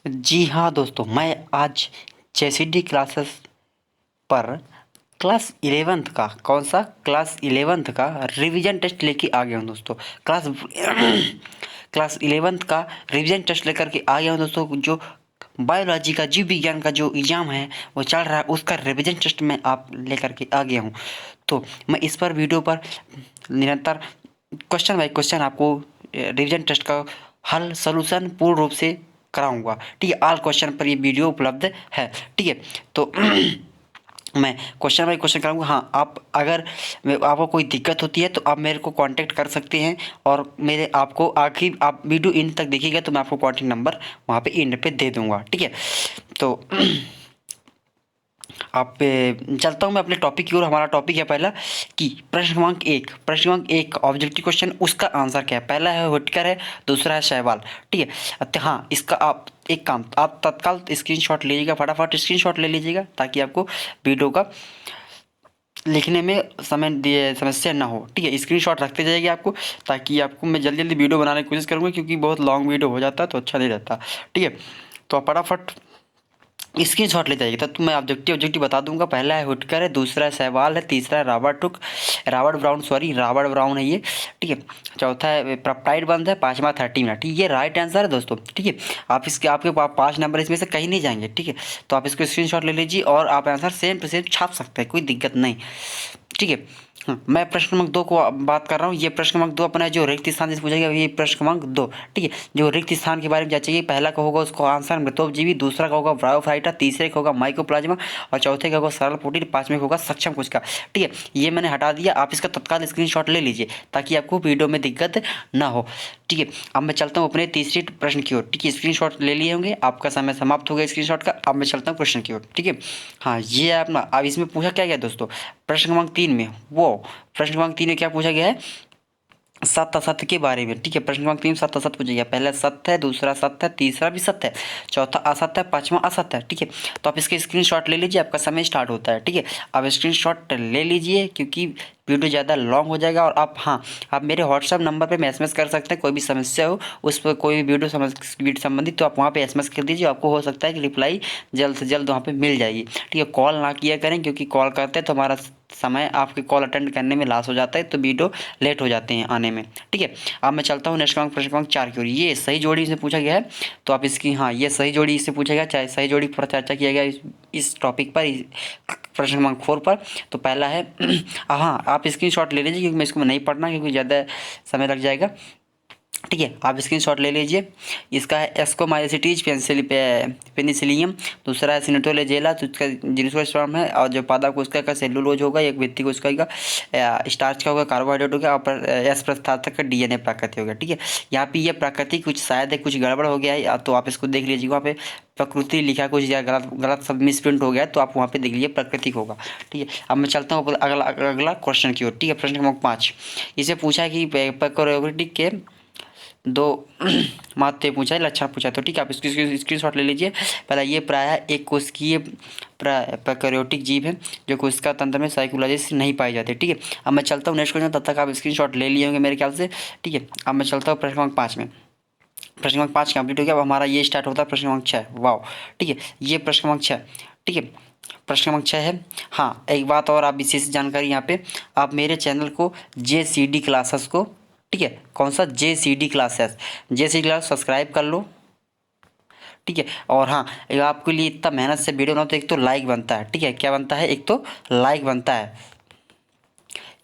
जी हाँ दोस्तों, मैं आज जेसीडी क्लासेस पर क्लास 11th का क्लास 11th का रिवीजन टेस्ट लेके आ गया हूँ दोस्तों। क्लास क्लास 11th का रिवीजन टेस्ट लेकर के आ गया हूँ दोस्तों। जो बायोलॉजी का जीव विज्ञान का जो एग्ज़ाम है वो चल रहा है, उसका रिवीजन टेस्ट मैं आप लेकर के आ गया हूँ। तो मैं इस पर वीडियो पर निरंतर क्वेश्चन बाय क्वेश्चन आपको रिवीजन टेस्ट का हल सॉल्यूशन पूर्ण रूप से कराऊंगा। ठीक है, ऑल क्वेश्चन पर ये वीडियो उपलब्ध है। ठीक है, तो मैं क्वेश्चन बाय क्वेश्चन कराऊंगा। हाँ, आप अगर आपको कोई दिक्कत होती है तो आप मेरे को कांटेक्ट कर सकते हैं, और मेरे आपको आखिर आप वीडियो इन तक देखिएगा तो मैं आपको कांटेक्ट नंबर वहाँ पे एंड पे दे दूंगा। ठीक है, तो आप चलता हूँ मैं अपने टॉपिक की ओर। हमारा टॉपिक है पहला कि प्रश्न क्रमांक 1 ऑब्जेक्टिव क्वेश्चन, उसका आंसर क्या है। पहला है व्हिटकर है, दूसरा है सहवाल। ठीक है, हाँ, इसका आप एक काम, आप तत्काल स्क्रीनशॉट लीजिएगा, फटाफट स्क्रीनशॉट ले लीजिएगा ताकि आपको वीडियो का लिखने में समस्या ना हो। ठीक है, स्क्रीनशॉट रखते जाइए आपको, ताकि आपको मैं जल्दी जल्दी वीडियो बनाने की कोशिश करूँगा, क्योंकि बहुत लॉन्ग वीडियो हो जाता है तो अच्छा नहीं रहता। ठीक है, तो आप फटाफट स्क्रीनशॉट ले जाइए, तो मैं ऑब्जेक्टिव बता दूंगा। पहला है हुटकर है, दूसरा है सहवाल है, तीसरा है रॉबर्ट ब्राउन है ये। ठीक है, चौथा है पेप्टाइड बंद है, पांचवा 30 मिनट। ये राइट आंसर है दोस्तों। ठीक है, आप इसके आपके पास 5 नंबर इसमें से कहीं नहीं जाएंगे। ठीक है, तो आप इसको स्क्रीनशॉट ले लीजिए और आप आंसर सेम टू सेम छाप सकते हैं, कोई दिक्कत नहीं। ठीक है, हाँ, मैं प्रश्न क्रमांक 2 को बात कर रहा हूँ। ये प्रश्न क्रमांक 2 अपना जो रिक्त स्थान से पूछा गया, ये प्रश्न क्रमांक 2। ठीक है, जो रिक्त स्थान के बारे में जांचेंगे। पहला का होगा उसको आंसर मृतोपजीवी, दूसरा का होगा ब्रायोफाइटा, तीसरे का होगा माइकोप्लाज्मा, और चौथे का होगा सरल प्रोटीन, पांचवें का होगा सक्षम कोशिका। ठीक है, ये मैंने हटा दिया, आप इसका तत्काल स्क्रीनशॉट ले लीजिए ताकि आपको वीडियो में दिक्कत ना हो। ठीक है, अब मैं चलता हूँ अपने तीसरे प्रश्न की ओर। ठीक है, स्क्रीनशॉट ले लिए होंगे, आपका समय समाप्त हो गया स्क्रीनशॉट का। अब मैं चलता हूँ प्रश्न की ओर। ठीक है, हाँ, ये अपना अब इसमें पूछा क्या गया दोस्तों, प्रश्न क्रमांक 3 में प्रश्न क्रमांक 3 में क्या पूछा गया है, सत्य असत्य के बारे में। ठीक है, प्रश्न क्रमांक 3 सत्य असत्य पूछा गया। पहला सत्य है, दूसरा सत्य है, तीसरा भी सत्य है, चौथा असत्य है, पांचवा असत्य है। ठीक है, तो आप इसके स्क्रीनशॉट ले लीजिए, आपका समय स्टार्ट होता है। ठीक है, आप स्क्रीनशॉट ले लीजिए क्योंकि वीडियो ज़्यादा लॉन्ग हो जाएगा। और आप, हाँ, आप मेरे व्हाट्सअप नंबर पे एसएमएस कर सकते हैं, कोई भी समस्या हो उस पर, कोई भी वीडियो संबंधित, तो आप वहाँ पे एसएमएस कर दीजिए, आपको हो सकता है कि रिप्लाई जल्द से जल्द वहाँ पे मिल जाएगी। ठीक है, कॉल ना किया करें, क्योंकि कॉल करते हैं तो हमारा समय आपके कॉल अटेंड करने में लॉस हो जाता है, तो वीडियो लेट हो जाते हैं आने में। ठीक है, अब मैं चलता हूँ नेक्स्ट क्रमांक प्रश्न क्रमांक 4 की ओर। ये सही जोड़ी से पूछा गया है, तो आप इसकी, हाँ, ये सही जोड़ी इससे पूछा गया, चाहे सही जोड़ी पर चर्चा किया गया इस टॉपिक पर, प्रश्न क्रमांक 4 पर। तो पहला है हाँ, आप स्क्रीनशॉट ले लीजिए क्योंकि मैं इसको नहीं पढ़ना, क्योंकि ज़्यादा समय लग जाएगा। ठीक है, आप स्क्रीनशॉट ले लीजिए। इसका है एस्कोमाइसिटीज पेनिसिलियम, दूसरा है सिनेटोलेजेला, तो इसका जिनोस्पर्म है, और जो पादप कोशिका का सेलुलोज होगा, एक भित्ति कोशिका का स्टार्च का होगा, कार्बोहाइड्रेट हो गया, और एस प्रस्थातक का डीएनए प्राकृतिक हो गया। ठीक है, यहाँ पे ये प्राकृतिक कुछ शायद है, कुछ गड़बड़ हो गया है, तो आप इसको देख लीजिए। वहाँ पे प्रकृति लिखा कुछ या गलत गलत सब मिसप्रिंट हो गया, तो आप वहाँ पे देख लीजिए प्राकृतिक होगा। ठीक है, अब मैं चलता हूँ अगला क्वेश्चन की ओर। ठीक है, प्रश्न क्रमांक 5, इसे पूछा है कि प्रोकैरियोटिक के दो महत्व पूछा है, लक्षण पूछा है। तो ठीक है, आप इसकी स्क्रीनशॉट ले लीजिए। पहला, ये प्रायः एक कोशिकीय प्रोकैरियोटिक जीव है जो कोशिका तंत्र में साइकोलॉजी से नहीं पाई जाती। ठीक है, अब मैं चलता हूँ नेक्स्ट क्वेश्चन, तब तक आप स्क्रीनशॉट ले लिए होंगे मेरे ख्याल से। ठीक है, अब मैं चलता हूँ प्रश्न क्रमांक 5 में। प्रश्न क्रमांक 5 कंप्लीट हो गया, अब हमारा ये स्टार्ट होता है प्रश्न क्रमांक 6। वाह, ठीक है, ये प्रश्न क्रमांक 6। ठीक है, प्रश्न क्रमांक 6 है। हाँ, एक बात और, आप विशेष जानकारी यहाँ पे, आप मेरे चैनल को JCD क्लासेस को, ठीक है, कौन सा JCD क्लास सब्सक्राइब कर लो। ठीक है, और हाँ, आपके लिए इतना मेहनत से वीडियो बनाओ तो एक तो लाइक बनता है। ठीक है, क्या बनता है, एक तो लाइक बनता है।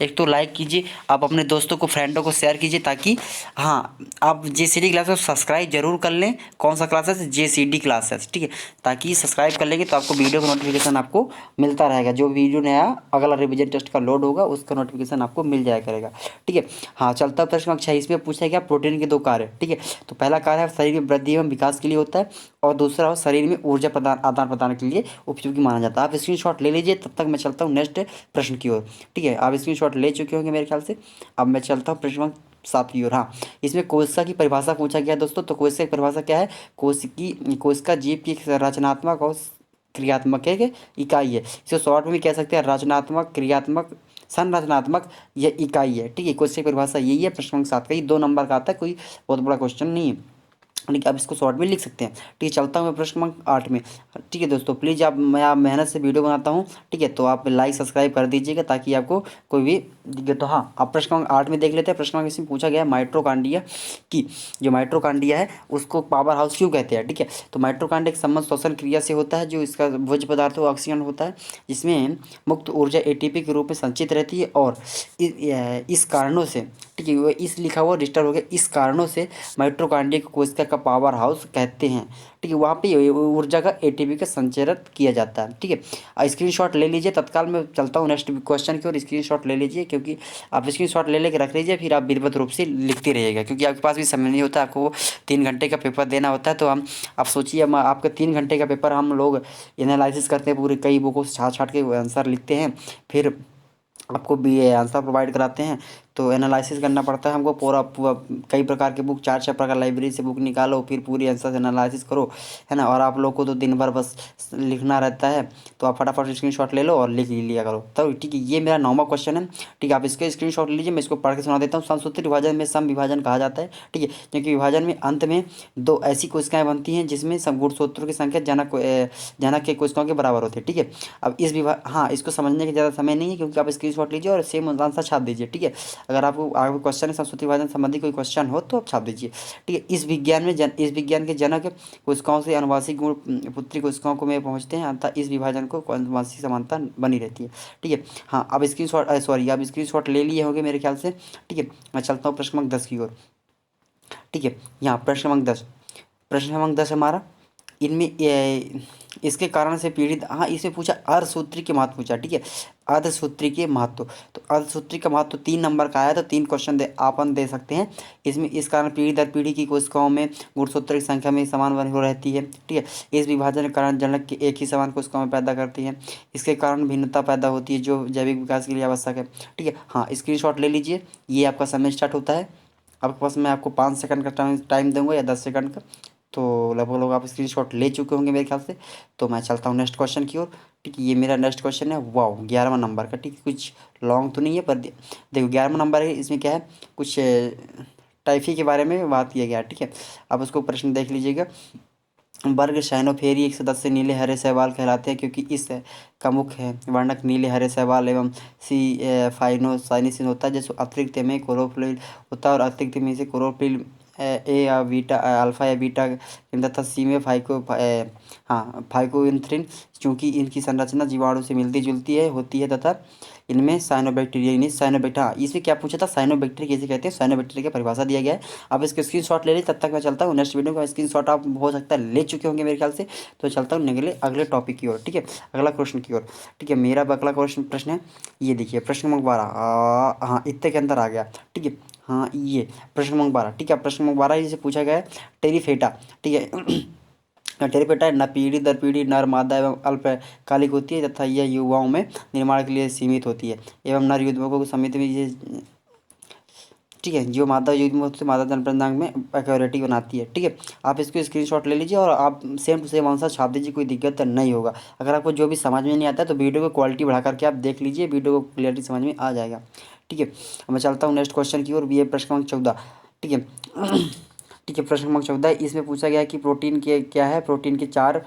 एक तो लाइक कीजिए, आप अपने दोस्तों को, फ्रेंडों को शेयर कीजिए, ताकि, हाँ, आप JCD क्लासेस सब्सक्राइब जरूर कर लें। कौन सा क्लासेस, JCD क्लासेस। ठीक है, ताकि सब्सक्राइब कर लेंगे तो आपको वीडियो का नोटिफिकेशन आपको मिलता रहेगा। जो वीडियो नया अगला रिवीजन टेस्ट का लोड होगा उसका नोटिफिकेशन आपको मिल जाया करेगा। ठीक है, हाँ, चलता प्रश्न क्रमांक 6, इसमें पूछा गया प्रोटीन के 2 कार्य। ठीक है, तो पहला कार्य है शरीर में वृद्धि एवं विकास के लिए होता है, और दूसरा हो शरीर में ऊर्जा आदान प्रदान के लिए उपयोगी माना जाता है। आप स्क्रीनशॉट ले लीजिए, तब तक मैं चलता हूँ नेक्स्ट प्रश्न की ओर। ठीक है, आप स्क्रीनशॉट ले चुके होंगे मेरे ख्याल से। अब मैं चलता हूँ प्रश्न क्रमांक 7 की ओर। हाँ, इसमें कोशिका की परिभाषा पूछा गया दोस्तों। तो कोशिका की परिभाषा क्या है, कोशिका जीव की एक रचनात्मक और क्रियात्मक एक इकाई है। इसे शॉर्ट में भी कह सकते हैं रचनात्मक, क्रियात्मक, संरचनात्मक, यह इकाई है। ठीक है, कोशिका की परिभाषा यही है। प्रश्न क्रमांक 7 का, ये 2 नंबर का आता है, कोई बहुत बड़ा क्वेश्चन नहीं है। ठीक है, आप इसको शॉर्ट में लिख सकते हैं। ठीक है, चलता हूँ मैं प्रश्न क्रमांक 8 में। ठीक है दोस्तों, प्लीज़ मैं मेहनत से वीडियो बनाता हूँ। ठीक है, तो आप लाइक सब्सक्राइब कर दीजिएगा ताकि आपको कोई भी दिक्कत। तो हाँ, आप प्रश्न क्रमांक 8 में देख लेते हैं। प्रश्न क्रमांक इसमें पूछा गया है माइटोकॉन्ड्रिया की, जो माइटोकॉन्ड्रिया है उसको पावर हाउस क्यों कहते हैं। ठीक है, तो माइटोकॉन्ड्रिया एक संबंध श्वसन क्रिया से होता है, जो इसका भोज्य पदार्थ हो ऑक्सीजन होता है, जिसमें मुक्त ऊर्जा एटीपी के रूप में संचित रहती है। और इस कारणों से, ठीक है, वो इस लिखा हुआ डिस्टर्ब हो गया, इस कारणों से माइटोकॉन्ड्रिया को कोशिका का पावर हाउस कहते हैं। ठीक है, वहाँ पे ऊर्जा का एटीपी का संचरण किया जाता है। ठीक है, स्क्रीनशॉट ले लीजिए तत्काल। मैं चलता हूँ नेक्स्ट क्वेश्चन की ओर। स्क्रीनशॉट ले लीजिए, क्योंकि आप स्क्रीनशॉट ले लेके रख लीजिए, फिर आप विधिवत रूप से लिखते रहिएगा, क्योंकि आपके पास भी समय नहीं होता। आपको 3 घंटे का पेपर देना होता है, तो हम आप सोचिए, हम आपके 3 घंटे का पेपर हम लोग एनालिसिस करते हैं, पूरे कई बुकों से छाट छाट के आंसर लिखते हैं, फिर आपको भी ये आंसर प्रोवाइड कराते हैं। तो एनालिसिस करना पड़ता है हमको पूरा पूरा, कई प्रकार के बुक, 4 प्रकार लाइब्रेरी से बुक निकालो, फिर पूरी आंसर एनालिसिस करो, है ना। और आप लोग को तो दिन भर बस लिखना रहता है, तो आप फटाफट स्क्रीनशॉट ले लो और लिख लिया करो। तो ठीक है, ये मेरा 9वां क्वेश्चन है। ठीक है, आप इसके स्क्रीनशॉट लीजिए, मैं इसको पढ़ के सुना देता हूँ। समसूत्री विभाजन में सम विभाजन कहा जाता है। ठीक है, क्योंकि विभाजन में अंत में 2 ऐसी कोशिकाएं बनती हैं जिसमें गुणसूत्रों की संख्या जनक के कोशिकाओं के बराबर होती है। ठीक है, अब इस विभाग, हाँ, इसको समझने की ज़्यादा समय नहीं है, क्योंकि आप स्क्रीनशॉट लीजिए और सेम आंसर छाप दीजिए। ठीक है, अगर आपको आगे क्वेश्चन है संस्कृति विभाजन संबंधी कोई क्वेश्चन हो तो आप छाप दीजिए। ठीक है, इस विज्ञान के जनक कोशिकाओं से अनुवांशिक गुण पुत्री कोशिकाओं को में पहुंचते हैं, अतः इस विभाजन को अनुवांशिक समानता बनी रहती है। ठीक है, हाँ, अब स्क्रीन शॉट ले लिए होंगे मेरे ख्याल से। ठीक है, मैं चलता हूँ प्रश्न क्रमांक 10 की ओर। ठीक है, यहाँ प्रश्न क्रमांक 10 हमारा, इनमें इसके कारण से पीड़ित, हाँ, इसमें पूछा अर्धसूत्री के महत्व पूछा। ठीक है, अर्धसूत्री के महत्व, तो अर्धसूत्री का महत्व 3 नंबर का आया, तो 3 क्वेश्चन अपन दे सकते हैं इसमें। इस कारण पीढ़ी दर पीढ़ी की कोशिकाओं में गुणसूत्र की संख्या में समान हो रहती है। ठीक है, इस विभाजन के कारण जनक की एक ही समान कोशिकाओं में पैदा करती है, इसके कारण भिन्नता पैदा होती है जो जैविक विकास के लिए आवश्यक है। ठीक है, हाँ, स्क्रीन ले लीजिए, ये आपका समय स्टार्ट होता है। आपके पास मैं आपको 5 सेकंड का टाइम दूंगा या 10 सेकंड का, तो लगभग लोग आप स्क्रीनशॉट ले चुके होंगे मेरे ख्याल से। तो मैं चलता हूँ नेक्स्ट क्वेश्चन की ओर। ठीक है, ये मेरा नेक्स्ट क्वेश्चन है, वाओ, 11वां नंबर का। ठीक है, कुछ लॉन्ग तो नहीं है, पर देखो 11वां नंबर है, इसमें क्या है, कुछ टाइफी के बारे में बात किया गया है। ठीक है, आप उसको प्रश्न देख लीजिएगा। वर्ग साइनोफेरी एक सदस्य नीले हरे शैवाल कहलाते हैं, क्योंकि इस का मुख्य वर्णक नीले हरे शैवाल एवं फाइनोसाइनिसिन होता है, जैसे अतिरिक्त में क्लोरोफिल होता है, और अतिरिक्त में से क्लोरोफिल ए या बीटा, अल्फा या बीटा तथा सी में फाइकोइंथ्रिन, चूँकि इनकी संरचना जीवाणु से मिलती जुलती है होती है, तथा इनमें साइनोबैक्टीरिया, हाँ, इसमें क्या पूछा था, साइनोबैक्टीरिया किसे कहते हैं, साइनोबैक्टीरिया की परिभाषा दिया गया है। आप इसके स्क्रीनशॉट ले लीजिए, तब तक मैं चलता हूँ नेक्स्ट वीडियो का स्क्रीनशॉट आप हो सकता है ले चुके होंगे मेरे ख्याल से। तो चलता हूँ अगले टॉपिक की ओर। ठीक है, अगला क्वेश्चन की ओर। ठीक है, मेरा अगला प्रश्न है, ये देखिए प्रश्न नंबर 12, हाँ, इतने के अंदर आ गया। ठीक है, हाँ, ये प्रश्न नंबर 12। ठीक है, प्रश्न नंबर 12 जिसे पूछा गया है टेरिफेटा। ठीक है, टेरिपेटा न पीढ़ी दर पीढ़ी नर मादा एवं अल्पकालिक होती है, तथा यह युवाओं में निर्माण के लिए सीमित होती है, एवं नर युग्मकों को समिति में ये, ठीक है, जो मादा युग्म से मादा जनप्रंदांग में एक्योरिटी बनाती है। ठीक है, आप इसको स्क्रीनशॉट ले लीजिए और आप सेम टू सेम आंसर छाप दीजिए, कोई दिक्कत नहीं होगा। अगर आपको जो भी समझ में नहीं आता है तो वीडियो को क्वालिटी बढ़ा करके आप देख लीजिए, वीडियो को क्लियरिटी समझ में आ जाएगा। ठीक है, मैं चलता हूँ नेक्स्ट क्वेश्चन की ओर, भी है प्रश्न क्रमांक 14। ठीक है, ठीक है, प्रश्न क्रमांक 14, इसमें पूछा गया है कि प्रोटीन के क्या है, प्रोटीन के 4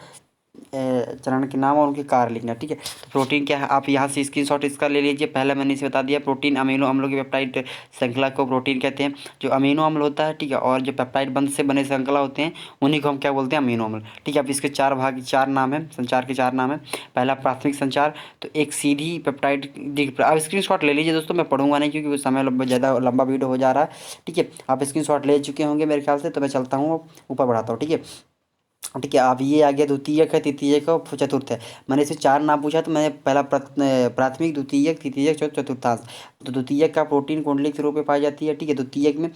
चरण के नाम और उनके कार्य लिखना। ठीक है, तो प्रोटीन क्या है, आप यहाँ से स्क्रीनशॉट इसका ले लीजिए। पहले मैंने इसे बता दिया, प्रोटीन अमीनो अम्लों की पेप्टाइड श्रृंखला को प्रोटीन कहते हैं। जो अमीनो अम्ल होता है, ठीक है, और जो पेप्टाइड बंध से बने श्रृंखला होते हैं, उन्हीं को हम क्या बोलते हैं, अमीनो अम्ल। ठीक है, अब इसके 4 नाम है, संचार के 4 नाम है। पहला प्राथमिक संचार, तो एक सीधी पेप्टाइड, आप स्क्रीनशॉट ले लीजिए दोस्तों, मैं पढ़ूंगा नहीं क्योंकि समय ज़्यादा लंबा वीडियो हो जा रहा है। ठीक है, आप स्क्रीनशॉट ले चुके होंगे मेरे ख्याल से, तो मैं चलता हूँ ऊपर बढ़ाता हूँ। ठीक है, ठीक है, अब ये आ गया द्वितीयक है, तृतीयक है और चतुर्थ है। मैंने इसे 4 नाम पूछा, तो मैंने पहला प्राथमिक, द्वितीयक, तृतीयक, चतुर्थांश। तो द्वितीयक का प्रोटीन कुंडली के रूप में पाई जाती है। ठीक है, तृतीयक में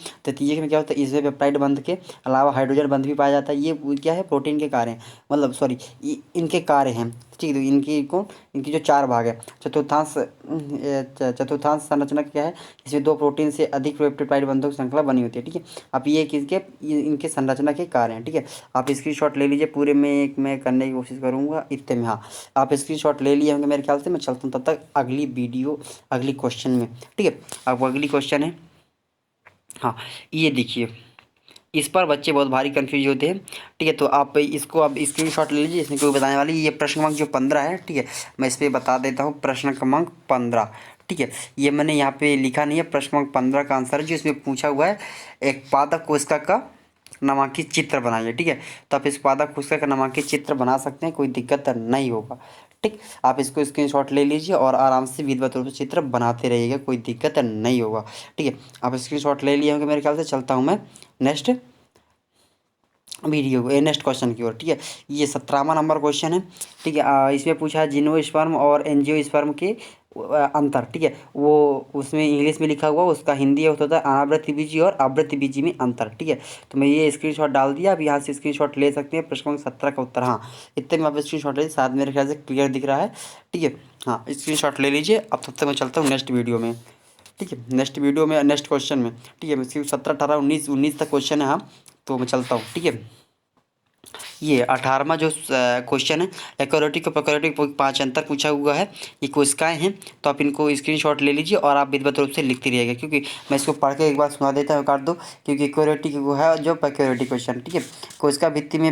क्या होता है, इसमें पेप्टाइड बंध के अलावा हाइड्रोजन बंध भी पाया जाता है। ये क्या है, प्रोटीन के कार्य हैं, मतलब सॉरी, इनके कार्य हैं। ठीक है, तो इनकी जो 4 भाग है। चतुर्थांश संरचना क्या है, इसमें 2 प्रोटीन से अधिक पेप्टाइड बंधों की श्रृंखला बनी होती है। ठीक है, अब ये इनके संरचना के कार्य हैं। ठीक है, आप स्क्रीनशॉट ले लीजिए, पूरे में मैं करने की कोशिश करूँगा इतने में। हाँ, आप स्क्रीनशॉट ले लिए होंगे मेरे ख्याल से, मैं चलता हूँ तब तक अगली क्वेश्चन में। ठीक है, अब अगली क्वेश्चन है, हाँ, ये देखिए, इस पर बच्चे बहुत भारी कंफ्यूज होते हैं। ठीक है, तो आप इसको अब स्क्रीनशॉट ले लीजिए, इसमें कोई बताने वाली ये प्रश्न क्रमांक जो 15 है। ठीक है, मैं इस पर बता देता हूँ प्रश्न क्रमांक 15। ठीक है, ये मैंने यहाँ पे लिखा नहीं है, प्रश्न क्रमांक 15 का आंसर है जो इसमें पूछा हुआ है, एक पादप कोशिका का नामांकित चित्र बनाइए। ठीक है, तो आप इस पादप कोशिका का नामांकित चित्र बना सकते हैं, कोई दिक्कत नहीं होगा। ठीक, आप इसको स्क्रीनशॉट ले लीजिए और आराम से विधिवत रूप से चित्र बनाते रहिएगा, कोई दिक्कत नहीं होगा। ठीक है, आप स्क्रीनशॉट ले लिए होंगे मेरे ख्याल से। चलता हूँ मैं नेक्स्ट वीडियो नेक्स्ट क्वेश्चन की ओर। ठीक है, ये 17वां नंबर क्वेश्चन है। ठीक है, इसमें पूछा है जिनोस्पर्म और एंजियोस्पर्म के अंतर। ठीक है, वो उसमें इंग्लिश में लिखा हुआ, उसका हिंदी होता है अनावृतबीजी और आवृतबीजी में अंतर। ठीक है, तो मैं ये स्क्रीनशॉट डाल दिया, अब यहाँ से स्क्रीनशॉट ले सकते हैं। प्रश्न क्रमांक 17 का उत्तर, हाँ इतने में आप स्क्रीनशॉट ले, साथ मेरे ख्याल से क्लियर दिख रहा है। ठीक है, हाँ स्क्रीनशॉट ले लीजिए। अब तब तक मैं चलता हूँ नेक्स्ट वीडियो में। ठीक है, नेक्स्ट वीडियो में नेक्स्ट क्वेश्चन में। ठीक है, 17, 18, 19 तक क्वेश्चन है। हाँ, तो मैं चलता हूँ। ठीक है, ये 18वां जो क्वेश्चन है, एक्वाटिक और प्रोकैरियोटिक 5 अंतर पूछा हुआ है। ये कोशिकाएं हैं, तो आप इनको स्क्रीनशॉट ले लीजिए और आप विधिवत रूप से लिखते रहिएगा, क्योंकि मैं इसको पढ़ के एक बार सुना देता हूँ, काट दो, क्योंकि एक्वाटिक वो है जो प्रोकैरियोटिक क्वेश्चन। ठीक है, कोशिका भित्ति में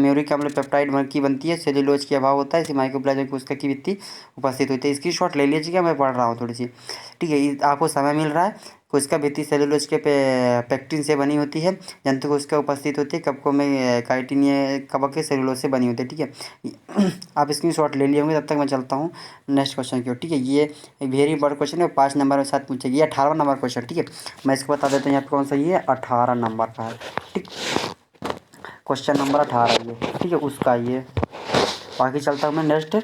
म्यूरिक अम्ल पेप्टाइड की बनती है, सेल्यूलोज के अभाव होता है, इसे माइक्रोप्लाज्म कोशिका की भित्ति उपस्थित होती है। स्क्रीनशॉट ले लीजिएगा, मैं पढ़ रहा हूँ थोड़ी सी। ठीक है, आपको समय मिल रहा है। कोशिका भित्ति सेल्यूलोज के पेक्टिन से बनी होती है। जंतु कोशिका उपस्थित होती है, कवकों में काइटिन कवक के सेल्यूलोज से बनी होती है। ठीक है, आप स्क्रीनशॉट ले लिए होंगे। तब तक मैं चलता हूँ नेक्स्ट क्वेश्चन की ओर। ठीक है, ये वेरी इंपॉर्टेंट क्वेश्चन है, 5 नंबर में साथ पूछेगी। ये 18वां नंबर क्वेश्चन। ठीक है, मैं इसको बता देता हूँ यहाँ पे कौन सा, ये 18 नंबर का है। ठीक, क्वेश्चन नंबर 18 ये। ठीक है, उसका ये, बाकी चलता हूँ मैं नेक्स्ट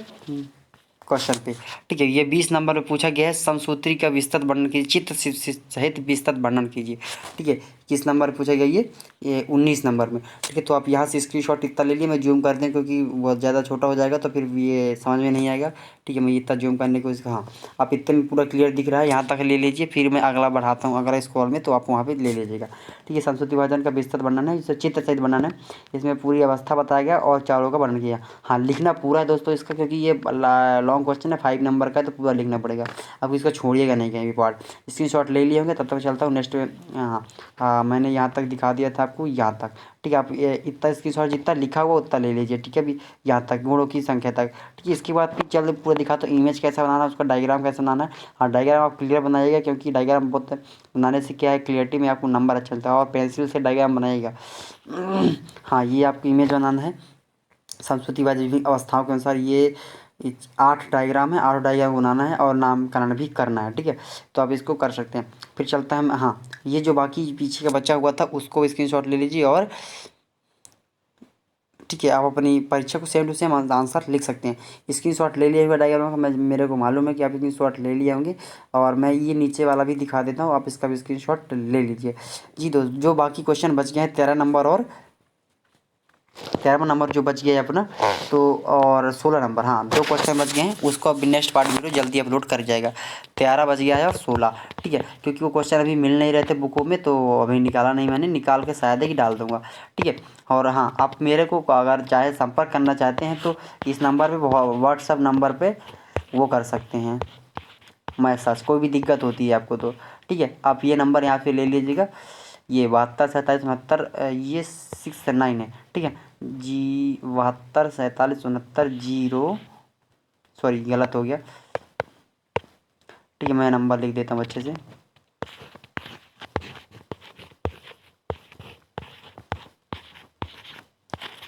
क्वेश्चन पे। ठीक है, ये 20 नंबर पे पूछा गया है, समसूत्री का विस्तृत वर्णन कीजिए, चित्र सहित विस्तृत वर्णन कीजिए। ठीक है, किस नंबर पे पूछा गया ये 19 नंबर में। ठीक है, तो आप यहाँ से स्क्रीनशॉट इतना ले लिए, मैं जूम कर दें क्योंकि बहुत ज़्यादा छोटा हो जाएगा तो फिर ये समझ में नहीं आएगा। ठीक है, मैं इतना जूम करने की कोशिश, हाँ आप इतने में पूरा क्लियर दिख रहा है, यहाँ तक ले लीजिए, फिर मैं अगला बढ़ाता हूँ अगला स्क्रॉल में, तो आप वहाँ पर ले लीजिएगा। ठीक है, समसूत्री विभाजन का विस्तृत वर्णन है, इसे चित्र सहित वर्णन है, इसमें पूरी अवस्था बताया गया और चारों का वर्णन किया। हाँ, लिखना पूरा है दोस्तों इसका, क्योंकि ये लॉन्ग क्वेश्चन है, 5 नंबर का है, तो पूरा लिखना पड़ेगा। अब इसको छोड़िएगा नहीं कहीं भी पार्ट। स्क्रीनशॉट ले लिए होंगे, तब तक चलता हूँ नेक्स्ट। हाँ, मैंने यहाँ तक दिखा दिया था आपको, यहाँ तक। ठीक है, आप इतना स्क्रीनशॉट जितना लिखा हुआ उतना ले लीजिए। ठीक है, अभी यहाँ तक गुणों की संख्या तक। ठीक है, इसके बाद फिर चल पूरा दिखा, तो इमेज कैसा बनाना है, उसका डायग्राम कैसे बनाना है। हाँ, डायग्राम आप क्लियर बनाइएगा, क्योंकि डायग्राम बहुत बनाने से क्या है, क्लियरिटी में आपको नंबर अच्छा चलता है, और पेंसिल से डायग्राम बनाइएगा। हाँ, ये आपको इमेज बनाना है समसूत्रीवादी विभिन्न अवस्थाओं के अनुसार। ये 8 डायग्राम है, 8 डायग्राम बनाना है और नामकरण भी करना है। ठीक है, तो आप इसको कर सकते हैं। फिर चलता है, हाँ ये जो बाकी पीछे का बचा हुआ था उसको स्क्रीनशॉट ले लीजिए, और ठीक है, आप अपनी परीक्षा को सेम टू सेम आंसर लिख सकते हैं। स्क्रीनशॉट ले लिया हुआ डायग्राम का, मैं मेरे को मालूम है कि आप स्क्रीनशॉट ले लिए होंगे, और मैं ये नीचे वाला भी दिखा देता हूँ, आप इसका भी स्क्रीनशॉट ले लीजिए। जी दोस्त, जो बाकी क्वेश्चन बच गए हैं 13 नंबर और 13वां नंबर जो बच गया है अपना, तो और 16 नंबर, हाँ 2 क्वेश्चन बच गए हैं, उसको अभी नेक्स्ट पार्ट वीडियो जल्दी अपलोड कर जाएगा। 13 बच गया है और 16। ठीक है, क्योंकि वो क्वेश्चन अभी मिल नहीं रहे थे बुकों में, तो अभी निकाला नहीं, मैंने निकाल के शायद ही डाल दूंगा। ठीक है, और हाँ आप मेरे को अगर चाहे संपर्क करना चाहते हैं तो इस नंबर पर, व्हाट्सअप नंबर पर वो कर सकते हैं मैसेज, कोई भी दिक्कत होती है आपको तो। ठीक है, आप ये नंबर यहाँ से ले लीजिएगा, ये 72 47 69, ये 69 है। ठीक है, जी 72 47 69 0, सॉरी गलत हो गया। ठीक है, मैं नंबर लिख देता हूँ अच्छे से।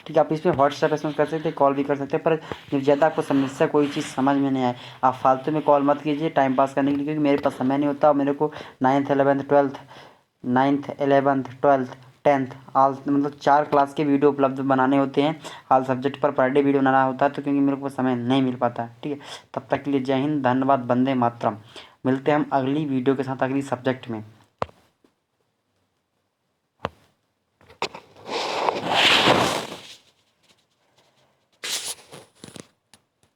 ठीक है, आप इस पर व्हाट्सएप एस कर सकते हैं, कॉल भी कर सकते हैं, पर ज़्यादा आपको समस्या कोई चीज़ समझ में नहीं आए, आप फालतू में कॉल मत कीजिए टाइम पास करने के लिए, क्योंकि मेरे पास समय नहीं होता, और मेरे को 9th 11th 12th 9th 11th 12th 10th all, मतलब 4 क्लास के वीडियो उपलब्ध बनाने होते हैं, ऑल सब्जेक्ट पर पर डे वीडियो बनाना होता है, तो क्योंकि मेरे को समय नहीं मिल पाता है। ठीक है, तब तक के लिए जय हिंद, धन्यवाद, वंदे मातरम। मिलते हैं हम अगली वीडियो के साथ अगली सब्जेक्ट में।